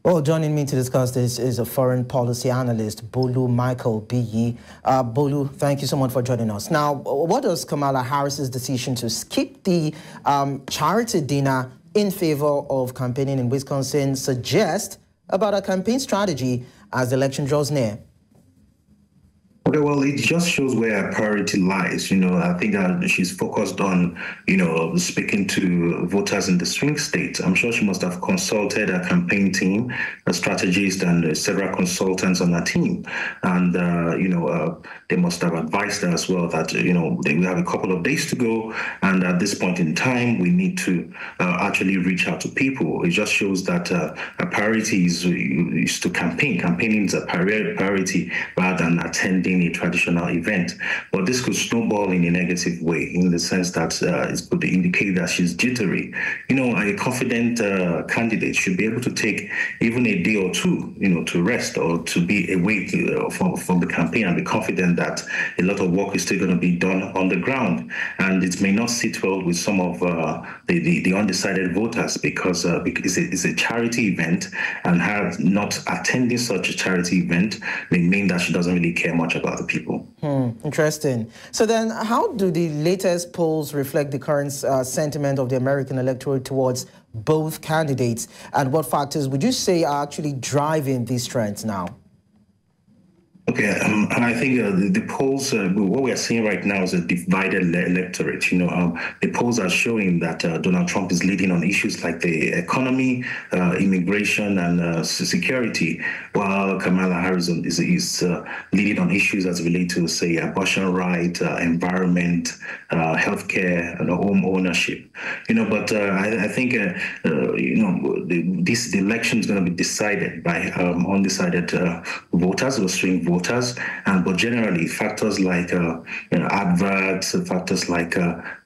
Well, joining me to discuss this is a foreign policy analyst, Bolu Michael-Biyi. Bolu, thank you so much for joining us. Now, what does Kamala Harris's decision to skip the charity dinner in favor of campaigning in Wisconsin suggest about her campaign strategy as the election draws near? Okay, well, it just shows where her priority lies. I think she's focused on, speaking to voters in the swing states. I'm sure she must have consulted her campaign team, a strategist, and several consultants on her team. And, they must have advised her as well that, we have a couple of days to go. And at this point in time, we need to actually reach out to people. It just shows that her priority is to campaign. Campaigning is a priority rather than attending a traditional event. But this could snowball in a negative way, in the sense that it could indicate that she's jittery. A confident candidate should be able to take even a day or two, to rest or to be away from the campaign and be confident that a lot of work is still going to be done on the ground. And it may not sit well with some of the undecided voters because it's a charity event, and her not attending such a charity event may mean that she doesn't really care much about the people. Interesting. So then how do the latest polls reflect the current sentiment of the American electorate towards both candidates? And what factors would you say are actually driving these trends now? Okay, and I think the polls, what we are seeing right now is a divided electorate. The polls are showing that Donald Trump is leading on issues like the economy, immigration, and security, while Kamala Harris is leading on issues as relate to, say, abortion right, environment, healthcare, and home ownership. But I think the election is going to be decided by undecided voters or swing voters. But generally, factors like adverts, factors like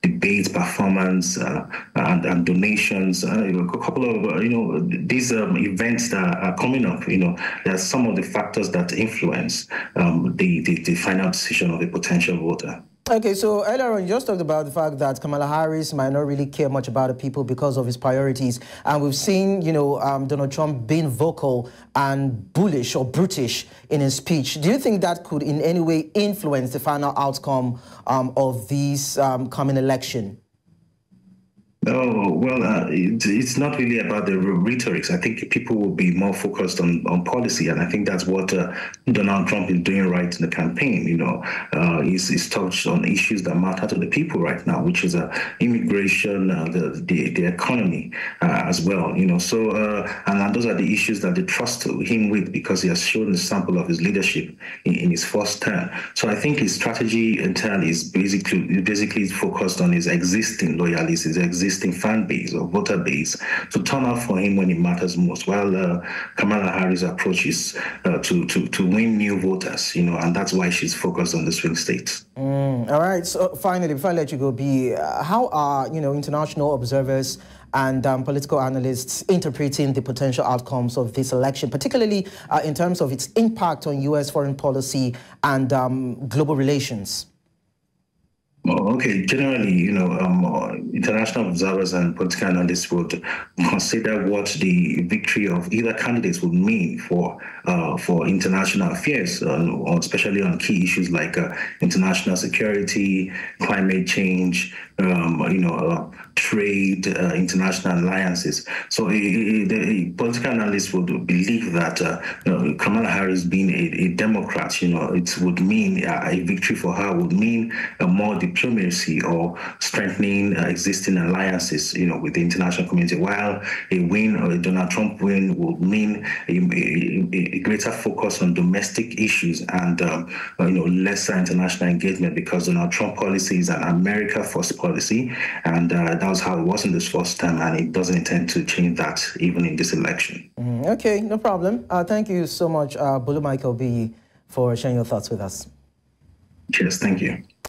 debates, performance, and donations, a couple of these events that are coming up. There are some of the factors that influence the final decision of a potential voter. Okay, so earlier on, you just talked about the fact that Kamala Harris might not really care much about the people because of his priorities. And we've seen, Donald Trump being vocal and bullish or brutish in his speech. Do you think that could in any way influence the final outcome of this coming election? Oh, well, it's not really about the rhetorics. I think people will be more focused on policy, and I think that's what Donald Trump is doing right in the campaign. He's touched on issues that matter to the people right now, which is immigration, the economy as well. So and those are the issues that they trust him with, because he has shown the sample of his leadership in his first term. So I think his strategy entirely is basically focused on his existing loyalists, his existing fan base or voter base, to turn out for him when it matters most, while Kamala Harris' approach is to win new voters, and that's why she's focused on the swing states. All right, so finally, before I let you go, B, how are international observers and political analysts interpreting the potential outcomes of this election, particularly in terms of its impact on U.S. foreign policy and global relations? Okay, generally, international observers and political analysts would consider what the victory of either candidates would mean for international affairs, especially on key issues like international security, climate change, trade, international alliances. So the political analysts would believe that Kamala Harris being a Democrat, it would mean a victory for her would mean more diplomacy or strengthening existing alliances, with the international community, while a win or a Donald Trump win would mean a greater focus on domestic issues and lesser international engagement, because Donald Trump policy is an America first policy, and that was how it was in this first term, and it doesn't intend to change that even in this election. Okay, no problem. Thank you so much, Bolu Michael-Biyi, for sharing your thoughts with us. Cheers, thank you.